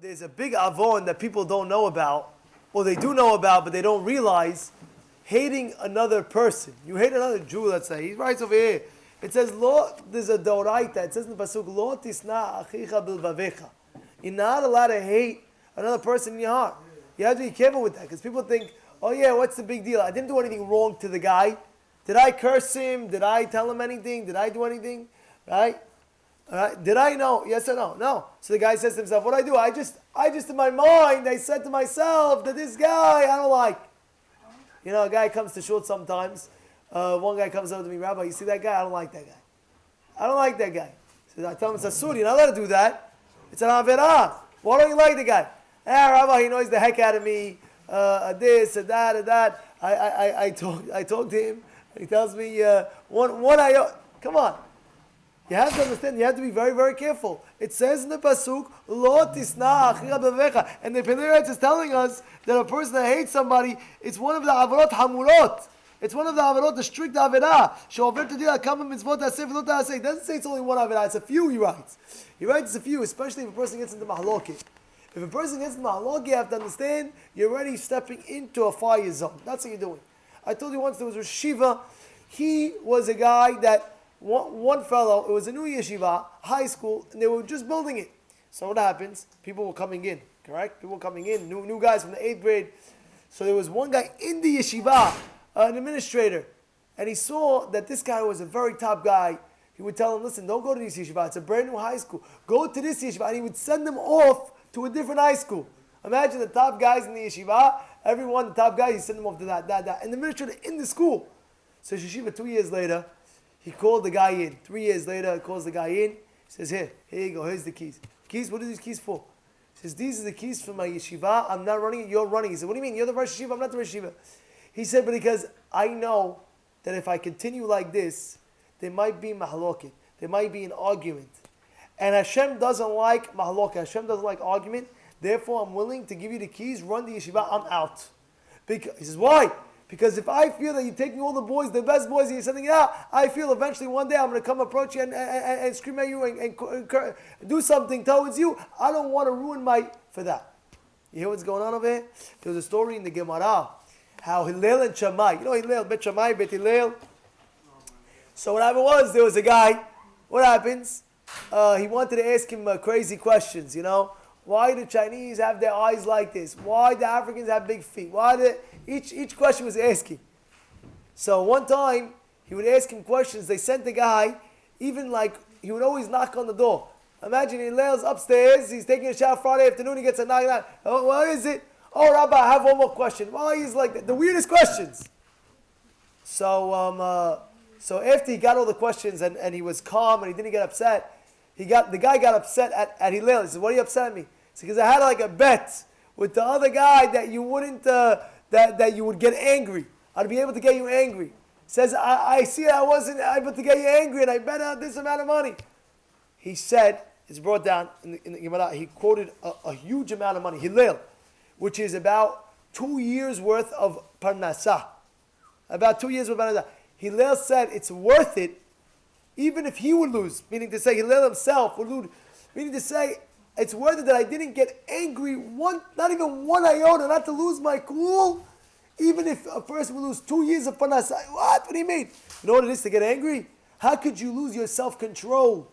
there's a big avon that people don't know about, or they do know about, but they don't realize, hating another person. You hate another Jew, let's say. He writes over here. It says, Lo, there's a doraita. It says in the pasuk, Lo tisna achicha bilvavecha. You're not allowed to hate another person in your heart. You have to be careful with that, because people think, oh yeah, what's the big deal? I didn't do anything wrong to the guy. Did I curse him? Did I tell him anything? Did I do anything? Right? Alright? Did I know? Yes or no? No. So the guy says to himself, what do I do? I just in my mind, I said to myself that this guy I don't like. You know, a guy comes to shul sometimes. One guy comes over to me, Rabbi, you see that guy? I don't like that guy. I don't like that guy. So I tell him, it's a suri, you're not allowed to do that. It's an averah. Why don't you like the guy? Rabbi, he annoys the heck out of me. This, that. I talk to him. He tells me, come on. You have to understand, you have to be very, very careful. It says in the pasuk, Lo tisna achicha bevecha. And the Pentecost is telling us that a person that hates somebody, it's one of the avarot hamurot. It's one of the avarot, the strict averah. She'over to dila kama mitzvot aseh v'lo ta'aseh. It doesn't say it's only one averah, it's a few, he writes. He writes it's a few, especially if a person gets into mahloket. If a person gets into mahloket, you have to understand, you're already stepping into a fire zone. That's what you're doing. I told you once there was a Shiva. He was a guy that, one fellow, it was a new yeshiva, high school, and they were just building it. So what happens? People were coming in, correct? People were coming in, new guys from the 8th grade. So there was one guy in the yeshiva, an administrator, and he saw that this guy was a very top guy. He would tell him, listen, don't go to this yeshiva, it's a brand new high school. Go to this yeshiva, and he would send them off to a different high school. Imagine the top guys in the yeshiva, everyone, the top guys, he sent them off to that. And the administrator in the school. So yeshiva, 2 years later, he called the guy in. 3 years later, he calls the guy in. He says, here you go, here's the keys. Keys, what are these keys for? He says, these are the keys for my yeshiva. I'm not running it, you're running it. He said, what do you mean? You're the Rosh Yeshiva, I'm not the Rosh Yeshiva. He said, but because I know that if I continue like this, there might be mahloket. There might be an argument. And Hashem doesn't like mahloket. Hashem doesn't like argument. Therefore, I'm willing to give you the keys, run the yeshiva, I'm out. He says, why? Because if I feel that you're taking all the boys, the best boys, and you're sending it out, I feel eventually one day I'm going to come approach you and scream at you and do something towards you. I don't want to ruin for that. You hear what's going on over here? There's a story in the Gemara, how Hillel and Shammai, you know Hillel, Bet Shammai, Bet Hillel. So what happened was, there was a guy, what happens? He wanted to ask him crazy questions, you know. Why do Chinese have their eyes like this? Why do Africans have big feet? Each question was asking. So one time, he would ask him questions. They sent the guy, even like, he would always knock on the door. Imagine Hillel's upstairs, he's taking a shower Friday afternoon, he gets a knock. Oh, what is it? Oh, Rabbi, I have one more question. Why he's like that? The weirdest questions. So after he got all the questions and he was calm and he didn't get upset, the guy got upset at Hillel. He said, what are you upset at me? He said, because I had like a bet with the other guy that you wouldn't, that you would get angry. I'd be able to get you angry. He says, I see I wasn't able to get you angry and I bet out this amount of money. He said, it's brought down in the Gemara, he quoted a huge amount of money, Hillel, which is about 2 years worth of parnasah. About 2 years worth of parnasah. Hillel said it's worth it even if he would lose, meaning to say Hillel himself would lose, meaning to say it's worth it that I didn't get angry not even one iota, not to lose my cool, even if a person would lose 2 years of parnasah. What do you mean? You know what it is to get angry? How could you lose your self-control?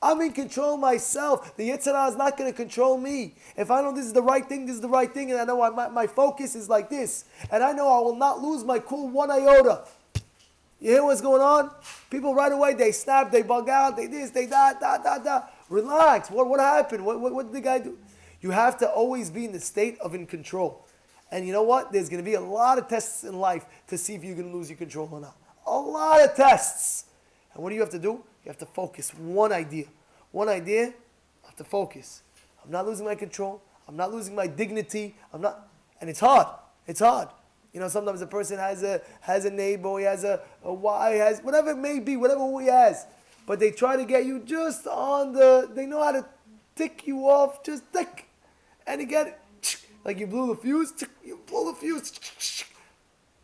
I'm in control myself. The Yetzer Hara is not going to control me. If I know this is the right thing, this is the right thing, and I know my focus is like this, and I know I will not lose my cool one iota. You hear what's going on? People right away, they snap, they bug out, they this, they that. Relax. What happened? What did the guy do? You have to always be in the state of in control. And you know what? There's going to be a lot of tests in life to see if you're going to lose your control or not. A lot of tests. And what do you have to do? You have to focus. One idea. I have to focus. I'm not losing my control. I'm not losing my dignity. And it's hard. It's hard. You know, sometimes a person has a neighbor, he has a wife, has whatever it may be, whatever he has. But they try to get you just they know how to tick you off, just tick. And you get it, like you blew the fuse, you blow the fuse.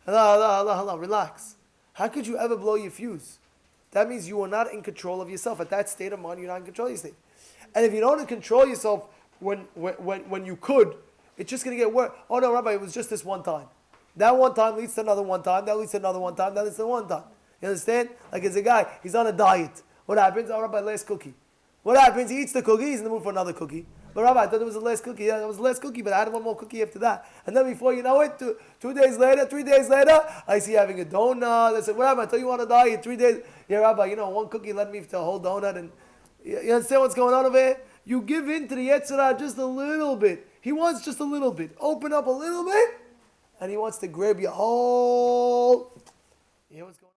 Allah, relax. How could you ever blow your fuse? That means you are not in control of yourself. At that state of mind, you're not in control of your state. And if you don't control yourself when you could, it's just going to get worse. Oh no, Rabbi, it was just this one time. That one time leads to another one time. That leads to another one time. That leads to one time. You understand? Like it's a guy, he's on a diet. What happens? Oh, Rabbi, last cookie. What happens? He eats the cookie, he's in the mood for another cookie. But Rabbi, I thought it was the last cookie. Yeah, it was the last cookie, but I had one more cookie after that. And then before you know it, 2 days later, 3 days later, I see you having a donut. I said, what happened? I told you on a diet, 3 days. Yeah, Rabbi, one cookie led me to a whole donut. And you understand what's going on over here? You give in to the Yetzirah just a little bit. He wants just a little bit. Open up a little bit, and he wants to grab your whole. You know what's going on?